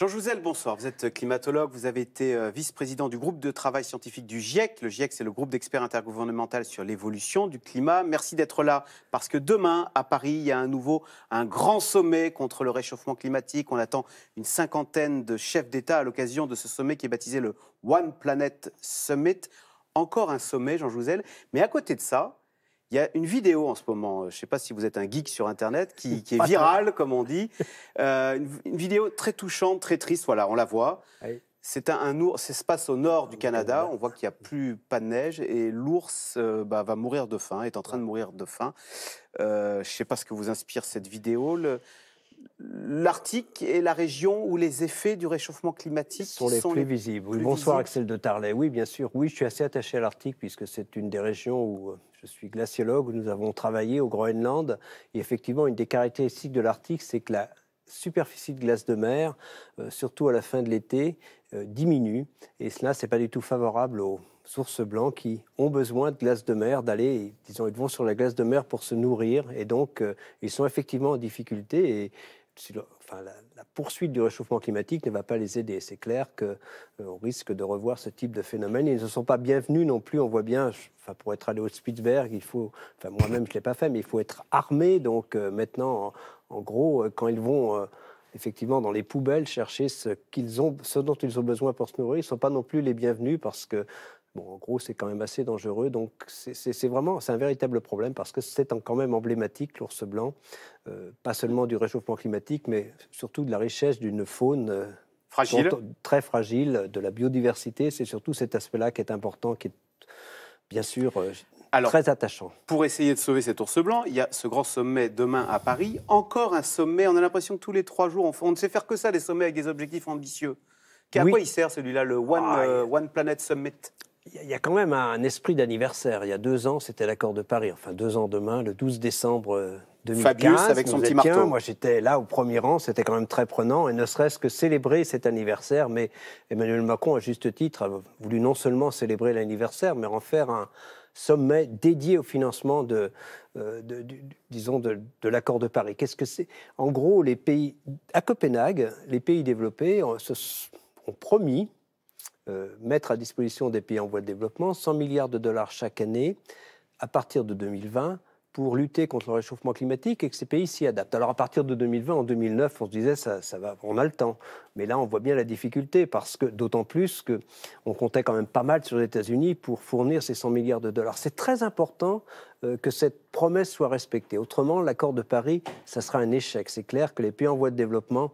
Jean Jouzel, bonsoir. Vous êtes climatologue, vous avez été vice-président du groupe de travail scientifique du GIEC. Le GIEC, c'est le groupe d'experts intergouvernemental sur l'évolution du climat. Merci d'être là, parce que demain, à Paris, il y a un grand sommet contre le réchauffement climatique. On attend une cinquantaine de chefs d'État à l'occasion de ce sommet qui est baptisé le One Planet Summit. Encore un sommet, Jean Jouzel. Mais à côté de ça, il y a une vidéo en ce moment, je ne sais pas si vous êtes un geek sur Internet, qui est virale, comme on dit. Une vidéo très touchante, très triste, voilà, on la voit. Oui. C'est un ours, ça se passe au nord du Canada, on voit qu'il n'y a pas de neige, et l'ours va mourir de faim, est en train de mourir de faim. Je ne sais pas ce que vous inspire cette vidéo. L'Arctique est la région où les effets du réchauffement climatique sont les plus visibles. Oui, bonsoir Axel de Tarlet. Oui, bien sûr. Oui, je suis assez attaché à l'Arctique puisque c'est une des régions où je suis glaciologue, où nous avons travaillé au Groenland. Et effectivement, une des caractéristiques de l'Arctique, c'est que la superficie de glace de mer, surtout à la fin de l'été, diminue. Et cela, ce n'est pas du tout favorable aux ours blancs qui ont besoin de glace de mer, d'aller, disons, ils vont sur la glace de mer pour se nourrir. Et donc, ils sont effectivement en difficulté. Et la poursuite du réchauffement climatique ne va pas les aider. C'est clair qu'on risque de revoir ce type de phénomène. Ils ne sont pas bienvenus non plus. On voit bien, pour être allé au Spitzberg, il faut, moi-même je ne l'ai pas fait, mais il faut être armé. Donc maintenant, en gros, quand ils vont effectivement dans les poubelles chercher ce dont ils ont besoin pour se nourrir, ils ne sont pas non plus les bienvenus parce que en gros, c'est quand même assez dangereux. Donc, c'est un véritable problème parce que c'est quand même emblématique, l'ours blanc, pas seulement du réchauffement climatique, mais surtout de la richesse d'une faune fragile. Très fragile, de la biodiversité. C'est surtout cet aspect-là qui est important, qui est bien sûr très attachant. Pour essayer de sauver cet ours blanc, il y a ce grand sommet demain à Paris. Encore un sommet, on a l'impression que tous les 3 jours, on ne sait faire que ça, des sommets avec des objectifs ambitieux. À quoi il sert celui-là, le One Planet Summit ? Il y a quand même un esprit d'anniversaire. Il y a 2 ans, c'était l'accord de Paris. Enfin, 2 ans demain, le 12 décembre 2015. Fabius avec son petit marteau. Moi, j'étais là au premier rang. C'était quand même très prenant. Et ne serait-ce que célébrer cet anniversaire. Mais Emmanuel Macron, à juste titre, a voulu non seulement célébrer l'anniversaire, mais en faire un sommet dédié au financement de l'accord de Paris. Qu'est-ce que c'est ? En gros, à Copenhague, les pays développés ont promis mettre à disposition des pays en voie de développement 100 milliards de dollars chaque année à partir de 2020 pour lutter contre le réchauffement climatique et que ces pays s'y adaptent. Alors à partir de 2020, en 2009, on se disait ça va, on a le temps. Mais là, on voit bien la difficulté parce que d'autant plus qu'on comptait quand même pas mal sur les États-Unis pour fournir ces 100 milliards de dollars. C'est très important que cette promesse soit respectée. Autrement, l'accord de Paris, ça sera un échec. C'est clair que les pays en voie de développement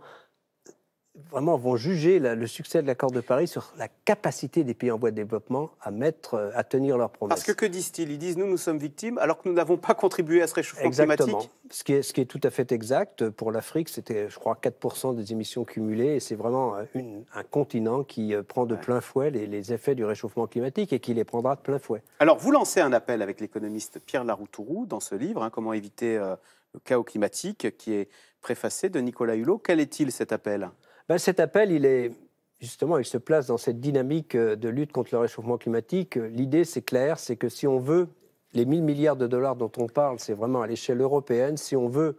vraiment vont juger le succès de l'accord de Paris sur la capacité des pays en voie de développement à tenir leurs promesses. Parce que disent-ils ? Ils disent nous sommes victimes alors que nous n'avons pas contribué à ce réchauffement climatique. Ce qui est tout à fait exact. Pour l'Afrique, c'était, je crois, 4% des émissions cumulées. Et c'est vraiment un continent qui prend de plein fouet les effets du réchauffement climatique et qui les prendra de plein fouet. Alors, vous lancez un appel avec l'économiste Pierre Laroutourou dans ce livre, Comment éviter le chaos climatique, qui est préfacé de Nicolas Hulot. Quel est-il, cet appel ? Cet appel, il se place dans cette dynamique de lutte contre le réchauffement climatique. L'idée, c'est clair, c'est que si on veut, les 1 000 milliards de dollars dont on parle, c'est vraiment à l'échelle européenne, si on veut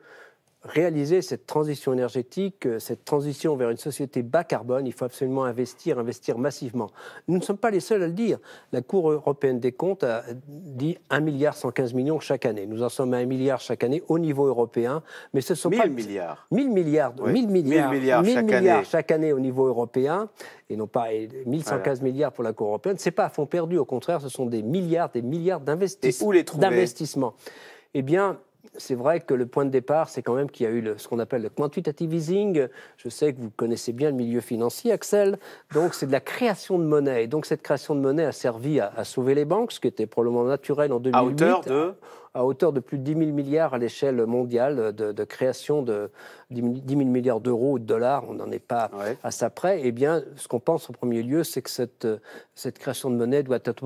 réaliser cette transition énergétique, cette transition vers une société bas carbone, il faut absolument investir massivement. Nous ne sommes pas les seuls à le dire. La Cour européenne des comptes a dit 1,115 milliard chaque année. Nous en sommes à 1 milliard chaque année au niveau européen. Mais ce sont 1000 pas... milliards. 1000 milliards. Oui. 1000 milliards chaque année au niveau européen, et non pas 1115 milliards pour la Cour européenne. Ce n'est pas à fond perdu. Au contraire, ce sont des milliards d'investissements. Et où les trouver ? Eh bien, c'est vrai que le point de départ, c'est quand même qu'il y a eu ce qu'on appelle le quantitative easing. Je sais que vous connaissez bien le milieu financier, Axel. Donc, c'est de la création de monnaie. Et donc, cette création de monnaie a servi à sauver les banques, ce qui était probablement naturel en 2008. À hauteur de plus de 10 000 milliards à l'échelle mondiale de création de 10 000 milliards d'euros ou de dollars. On n'en est pas à ça près. Eh bien, ce qu'on pense en premier lieu, c'est que cette création de monnaie doit être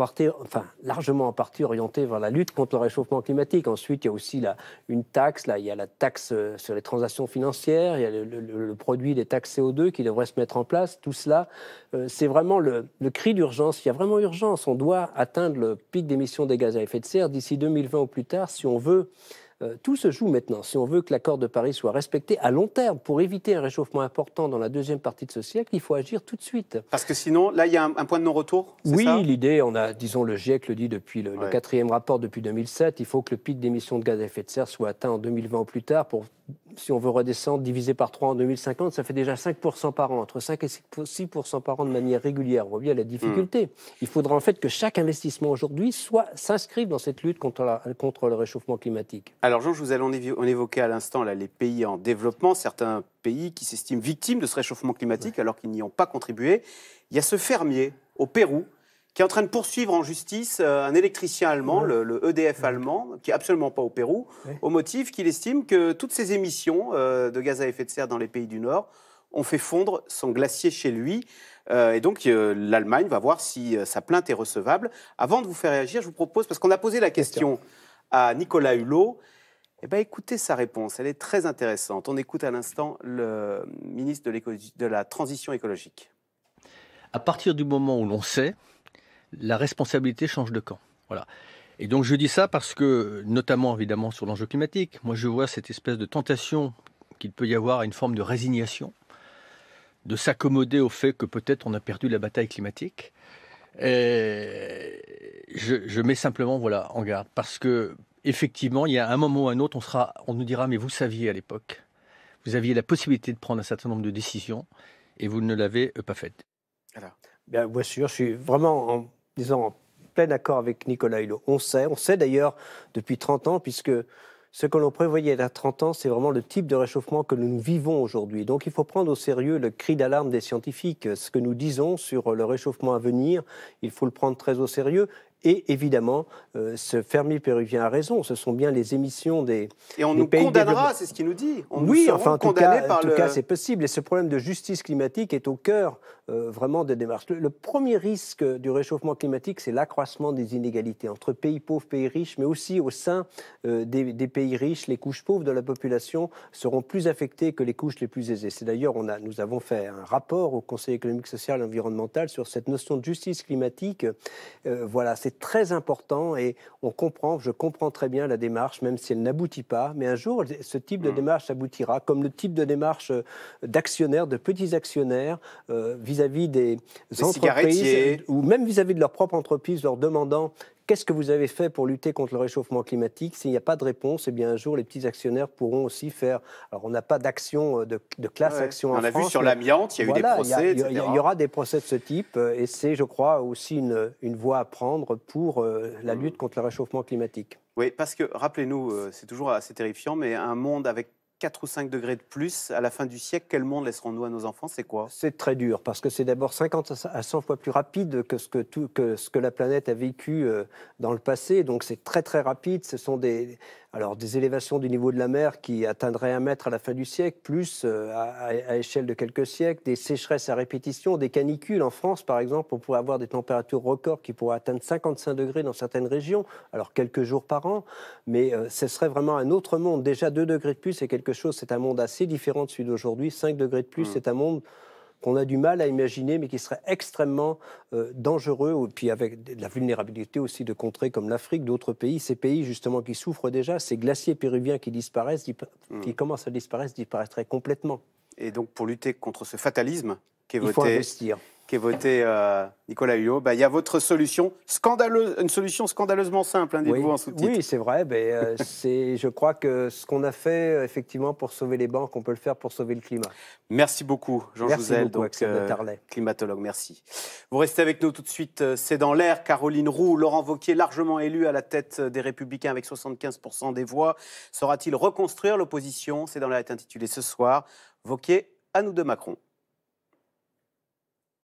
largement en partie orientée vers la lutte contre le réchauffement climatique. Ensuite, il y a aussi une taxe. Là, il y a la taxe sur les transactions financières, il y a le produit des taxes CO2 qui devrait se mettre en place. Tout cela, c'est vraiment le cri d'urgence. Il y a vraiment urgence. On doit atteindre le pic d'émissions des gaz à effet de serre d'ici 2020 ou plus tard si on veut Tout se joue maintenant. Si on veut que l'accord de Paris soit respecté à long terme, pour éviter un réchauffement important dans la deuxième partie de ce siècle, il faut agir tout de suite. Parce que sinon, là, il y a un point de non-retour, c'est oui, ça? l'idée, disons, le GIEC le dit depuis le 4e rapport depuis 2007, il faut que le pic d'émissions de gaz à effet de serre soit atteint en 2020 ou plus tard. Si on veut redescendre, divisé par 3 en 2050, ça fait déjà 5% par an, entre 5 et 6% par an de manière régulière. On voit bien la difficulté. Il faudra en fait que chaque investissement aujourd'hui s'inscrive dans cette lutte contre le réchauffement climatique. Alors Jean, on évoquait à l'instant les pays en développement, certains pays qui s'estiment victimes de ce réchauffement climatique alors qu'ils n'y ont pas contribué. Il y a ce fermier au Pérou qui est en train de poursuivre en justice un électricien allemand, le EDF allemand, qui n'est absolument pas au Pérou, au motif qu'il estime que toutes ces émissions de gaz à effet de serre dans les pays du Nord ont fait fondre son glacier chez lui. Et donc, l'Allemagne va voir si sa plainte est recevable. Avant de vous faire réagir, je vous propose, parce qu'on a posé la question à Nicolas Hulot, écoutez sa réponse, elle est très intéressante. On écoute à l'instant le ministre de la Transition écologique. À partir du moment où l'on sait, la responsabilité change de camp. Voilà. Et donc je dis ça parce que, notamment évidemment sur l'enjeu climatique, moi je vois cette espèce de tentation qu'il peut y avoir à une forme de résignation, de s'accommoder au fait que peut-être on a perdu la bataille climatique. Et je mets simplement en garde parce que effectivement, il y a un moment ou un autre, on nous dira mais vous saviez à l'époque, vous aviez la possibilité de prendre un certain nombre de décisions et vous ne l'avez pas faite. Bien sûr, je suis vraiment en plein accord avec Nicolas Hulot. On sait d'ailleurs depuis 30 ans, puisque ce que l'on prévoyait il y a 30 ans, c'est vraiment le type de réchauffement que nous vivons aujourd'hui. Donc il faut prendre au sérieux le cri d'alarme des scientifiques. Ce que nous disons sur le réchauffement à venir, il faut le prendre très au sérieux. Et évidemment, ce fermier péruvien a raison, ce sont bien les émissions des pays. Et on nous condamnera, c'est ce qu'il nous dit. En tout cas, c'est possible. Et ce problème de justice climatique est au cœur vraiment des démarches. Le premier risque du réchauffement climatique, c'est l'accroissement des inégalités entre pays pauvres, pays riches, mais aussi au sein des pays riches. Les couches pauvres de la population seront plus affectées que les couches les plus aisées. C'est d'ailleurs, nous avons fait un rapport au Conseil économique, social et environnemental sur cette notion de justice climatique. C'est très important et je comprends très bien la démarche, même si elle n'aboutit pas. Mais un jour, ce type de démarche aboutira, comme le type de démarche d'actionnaires, de petits actionnaires, vis-à-vis des entreprises, ou même vis-à-vis de leur propre entreprise, leur demandant qu'est-ce que vous avez fait pour lutter contre le réchauffement climatique. S'il n'y a pas de réponse, bien un jour, les petits actionnaires pourront aussi faire... Alors, on n'a pas d'action de classe action en France. On a vu sur l'amiante, il y a eu des procès, etc. Il y aura des procès de ce type, et c'est, je crois, aussi une voie à prendre pour la lutte contre le réchauffement climatique. Oui, parce que, rappelez-nous, c'est toujours assez terrifiant, mais un monde avec 4 ou 5 degrés de plus, à la fin du siècle, quel monde laisserons-nous à nos enfants? C'est quoi? C'est très dur, parce que c'est d'abord 50 à 100 fois plus rapide que ce que la planète a vécu dans le passé. Donc c'est très très rapide. Ce sont des élévations du niveau de la mer qui atteindraient 1 mètre à la fin du siècle, plus à échelle de quelques siècles, des sécheresses à répétition, des canicules. En France, par exemple, on pourrait avoir des températures records qui pourraient atteindre 55 degrés dans certaines régions, alors quelques jours par an, mais ce serait vraiment un autre monde. Déjà 2 degrés de plus, c'est un monde assez différent de celui d'aujourd'hui. 5 degrés de plus, c'est un monde qu'on a du mal à imaginer, mais qui serait extrêmement dangereux, et puis avec de la vulnérabilité aussi de contrées comme l'Afrique, d'autres pays, ces pays justement qui souffrent déjà, ces glaciers péruviens qui disparaissent, qui commencent à disparaître, disparaîtraient complètement. Et donc pour lutter contre ce fatalisme il faut investir. Qui est voté Nicolas Hulot, il y a votre solution scandaleuse, une solution scandaleusement simple, dites-vous en sous-titre. Oui, c'est vrai. Je crois que ce qu'on a fait, effectivement, pour sauver les banques, on peut le faire pour sauver le climat. Merci beaucoup, Jean Jouzel, climatologue. Merci. Vous restez avec nous tout de suite. C'est dans l'air. Caroline Roux, Laurent Wauquiez, largement élu à la tête des Républicains avec 75% des voix. Saura-t-il reconstruire l'opposition? C'est dans l'air est intitulé ce soir. Wauquiez, à nous de Macron.